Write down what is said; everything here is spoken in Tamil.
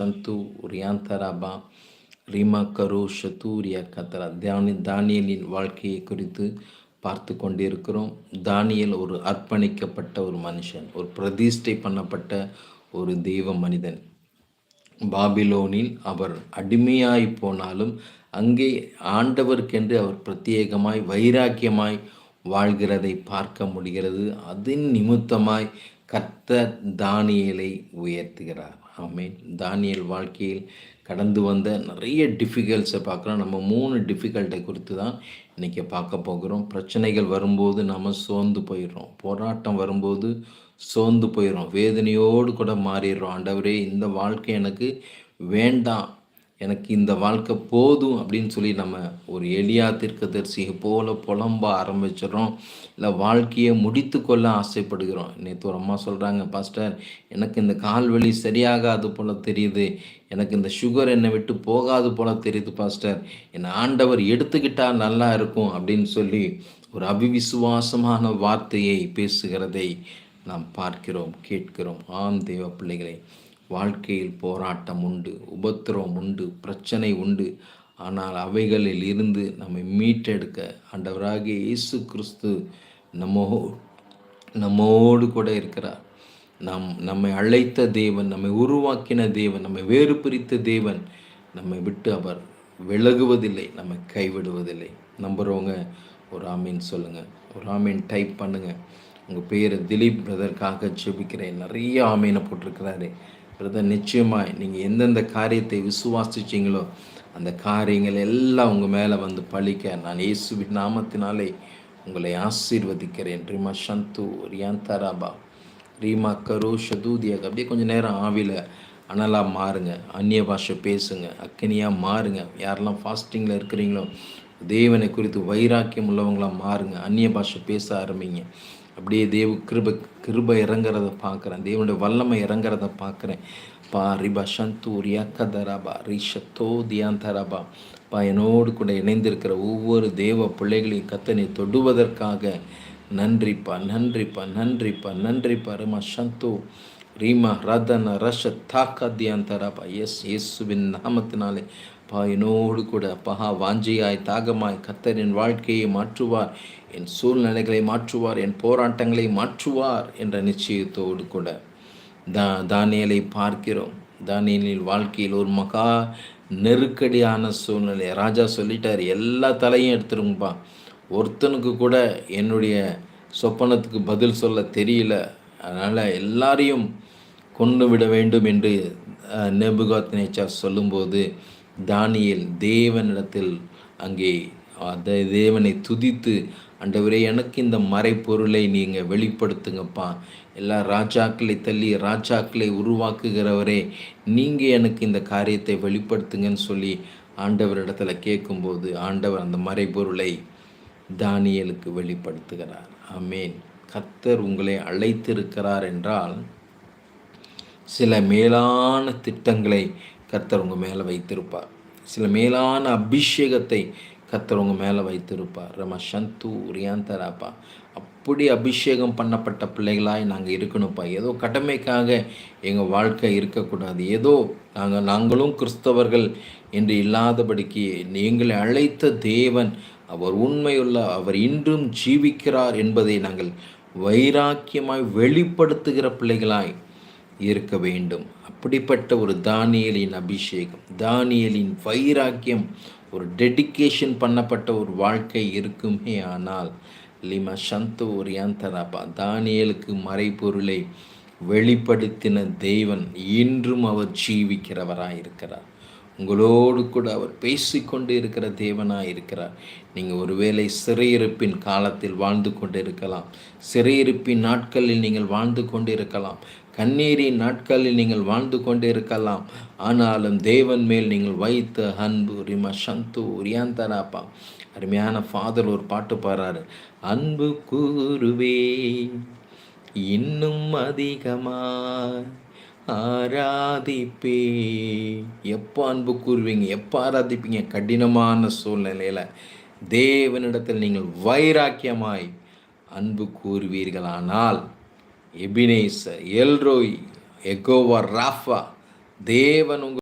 சந்து ரியாந்தராபா ரீமா கரு ஷத்தூரியா கத்தரா தானியலின் வாழ்க்கையை குறித்து பார்த்து கொண்டிருக்கிறோம். தானியல் ஒரு அர்ப்பணிக்கப்பட்ட ஒரு மனுஷன், ஒரு பிரதிஷ்டை பண்ணப்பட்ட ஒரு தெய்வ மனிதன். பாபிலோனில் அவர் அடிமையாய் போனாலும் அங்கே ஆண்டவருக்கென்று அவர் பிரத்யேகமாய் வைராக்கியமாய் வாழ்கிறதை பார்க்க முடிகிறது. அதன் நிமித்தமாய் கர்த்தர் தானியேலை உயர்த்துகிறார். ஆமென். தானியேல் வாழ்க்கையில் கடந்து வந்த நிறைய டிஃபிகல்ட்ஸை பார்க்குறோம். நம்ம 3 டிஃபிகல்ட்டை குறித்து தான் இன்றைக்கி பார்க்க போகிறோம். பிரச்சனைகள் வரும்போது நம்ம சோர்ந்து போயிடுறோம். போராட்டம் வரும்போது சோர்ந்து போயிடும், வேதனையோடு கூட மாறிடுறோம். ஆண்டவரே, இந்த வாழ்க்கை எனக்கு வேண்டாம், எனக்கு இந்த வாழ்க்கை போதும் அப்படின்னு சொல்லி நம்ம ஒரு எலியா தீர்க்கதரிசியை போல புலம்ப ஆரம்பிச்சிடறோம். இல்லை வாழ்க்கையை முடித்து கொள்ள ஆசைப்படுகிறோம். நேற்று ஒரு அம்மா சொல்கிறாங்க, பாஸ்டர் எனக்கு இந்த கால் வலி சரியாகாது போல் தெரியுது, எனக்கு இந்த சுகர் என்னை விட்டு போகாது போல் தெரியுது பாஸ்டர், என்னை ஆண்டவர் எடுத்துக்கிட்டால் நல்லா இருக்கும் அப்படின்னு சொல்லி ஒரு அவிவிசுவாசமான வார்த்தையை பேசுகிறதை நாம் பார்க்கிறோம், கேட்கிறோம். ஆம் தெய்வ பிள்ளைகளை, வாழ்க்கையில் போராட்டம் உண்டு, உபத்திரவம் உண்டு, பிரச்சனை உண்டு. ஆனால் அவைகளில் இருந்து நம்மை மீட்டெடுக்க ஆண்டவராகிய இயேசு கிறிஸ்து நம்மோடு கூட இருக்கிறார். நம்மை அழைத்த தேவன், நம்மை உருவாக்கின தேவன், நம்மை வேறு பிரித்த தேவன் நம்மை விட்டு அவர் விலகுவதில்லை, நம்மை கைவிடுவதில்லை. நம்புகிறவங்க ஒரு ஆமீன் சொல்லுங்கள், ஒரு ஆமீன் டைப் பண்ணுங்கள். உங்கள் பேர் திலீப் பிரதருக்காக ஜெபிக்கிறேன். நிறைய ஆமீனை போட்டிருக்கிறாரு பிரதர். நிச்சயமாக நீங்கள் எந்தெந்த காரியத்தை விசுவாசிச்சிங்களோ அந்த காரியங்கள் எல்லாம் உங்கள் மேலே வந்து பழிக்க நான் இயேசுவின் நாமத்தினாலே உங்களை ஆசீர்வதிக்கிறேன். ரீமா சந்து ரியாந்தராபா ரீமா கரு ஷதூதியாக அப்படியே கொஞ்சம் நேரம் ஆவியில் அனலாக மாறுங்க, அந்நிய பாஷை பேசுங்க, அக்கனியாக மாறுங்க. யாரெல்லாம் ஃபாஸ்டிங்கில் இருக்கிறீங்களோ தேவனை குறித்து வைராக்கியம் உள்ளவங்களாக மாறுங்க, அந்நிய பாஷை பேச ஆரம்பிங்க. அப்படியே கிருபை இறங்குறத பார்க்குறேன், தேவனுடைய வல்லமை இறங்குறத பார்க்குறேன். பா ரிபா சந்தூரியா கதராபா ரிஷத்தோ தியாந்தராபா. என்னோடு கூட இணைந்திருக்கிற ஒவ்வொரு தேவ பிள்ளைகளையும் கத்தனை தொடுவதற்காக நன்றிப்பா, நன்றிப்பா, நன்றிப்பா, நன்றிப்பா. ரிமா சந்தோ ரீமா ரதன ரஷ தாக்கா தியாந்தராபா. இயேசுவின் நாமத்தினாலே என்னோடு கூட வாஞ்சியாய் தாகமாய் கத்தரின் வாழ்க்கையை மாற்றுவார், என் சூழ்நிலைகளை மாற்றுவார், என் போராட்டங்களை மாற்றுவார் என்ற நிச்சயத்தோடு கூட தானியேலை பார்க்கிறோம். தானியேலின் வாழ்க்கையில் ஒரு மகா நெருக்கடியான சூழ்நிலை. ராஜா சொல்லிட்டார், எல்லா தலையும் எடுத்துருங்கப்பா, ஒருத்தனுக்கு கூட என்னுடைய சொப்பனத்துக்கு பதில் சொல்ல தெரியல, அதனால் எல்லாரையும் கொண்டு விட வேண்டும் என்று நேபுகாத்நேச்சார் சொல்லும்போது தானியேல் தேவனிடத்தில் அங்கே தேவனை துதித்து, ஆண்டவரே எனக்கு இந்த மறைப்பொருளை நீங்கள் வெளிப்படுத்துங்கப்பா, எல்லா ராஜாக்களை தள்ளி ராஜாக்களை உருவாக்குகிறவரே நீங்கள் எனக்கு இந்த காரியத்தை வெளிப்படுத்துங்கன்னு சொல்லி ஆண்டவரிடத்தில் கேட்கும்போது ஆண்டவர் அந்த மறைப்பொருளை தானியேலுக்கு வெளிப்படுத்துகிறார். ஆமேன். கர்த்தர் உங்களை அழைத்திருக்கிறார் என்றால் சில மேலான திட்டங்களை கர்த்தர் உங்கள் மேலே வைத்திருப்பார், சில மேலான அபிஷேகத்தை கர்த்தர் உங்கள் மேலே வைத்திருப்பார். ரம சந்து ரியாந்தராப்பா. அப்படி அபிஷேகம் பண்ணப்பட்ட பிள்ளைகளாய் நாங்கள் இருக்கணும்ப்பா. ஏதோ கடமைக்காக எங்கள் வாழ்க்கை இருக்கக்கூடாது, ஏதோ நாங்களும் கிறிஸ்தவர்கள் என்று இல்லாதபடிக்கு எங்களை அழைத்த தேவன் அவர் உண்மையுள்ள, அவர் இன்றும் ஜீவிக்கிறார் என்பதை நாங்கள் வைராக்கியமாய் வெளிப்படுத்துகிற பிள்ளைகளாய் இருக்க வேண்டும். அப்படிப்பட்ட ஒரு தானியேலின் அபிஷேகம், தானியேலின் வைராக்கியம், ஒரு டெடிகேஷன் பண்ணப்பட்ட ஒரு வாழ்க்கை இருக்குமே. ஆனால் லிமா சந்தோ ரியாந்தராபா தானியேலுக்கு மறைபொருளை வெளிப்படுத்தின தேவன் இன்றும் அவர் ஜீவிக்கிறவராக இருக்கிறார். உங்களோடு கூட அவர் பேசிக்கொண்டு இருக்கிற தேவனாக இருக்கிறார். நீங்கள் ஒருவேளை சிறையிருப்பின் காலத்தில் வாழ்ந்து கொண்டு இருக்கலாம், சிறையிருப்பின் நாட்களில் நீங்கள் வாழ்ந்து கொண்டு இருக்கலாம், கண்ணீரின் நாட்களில் நீங்கள் வாழ்ந்து கொண்டு இருக்கலாம். ஆனாலும் தேவன் மேல் நீங்கள் வைத்த அன்பு ரிமா சந்து ரியாந்தராப்பா. அருமையான ஃபாதர் ஒரு பாட்டு பாடுறாரு, அன்பு கூறுவே இன்னும் அதிகமாக ஆராதிப்பே. எப்போ அன்பு கூறுவீங்க, எப்போ ஆராதிப்பீங்க? கடினமான சூழ்நிலையில் தேவனிடத்தில் நீங்கள் வைராக்கியமாய் அன்பு கூறுவீர்களானால் எபினேசர், எல்ரோய், எகோவா ராஃபா தேவன்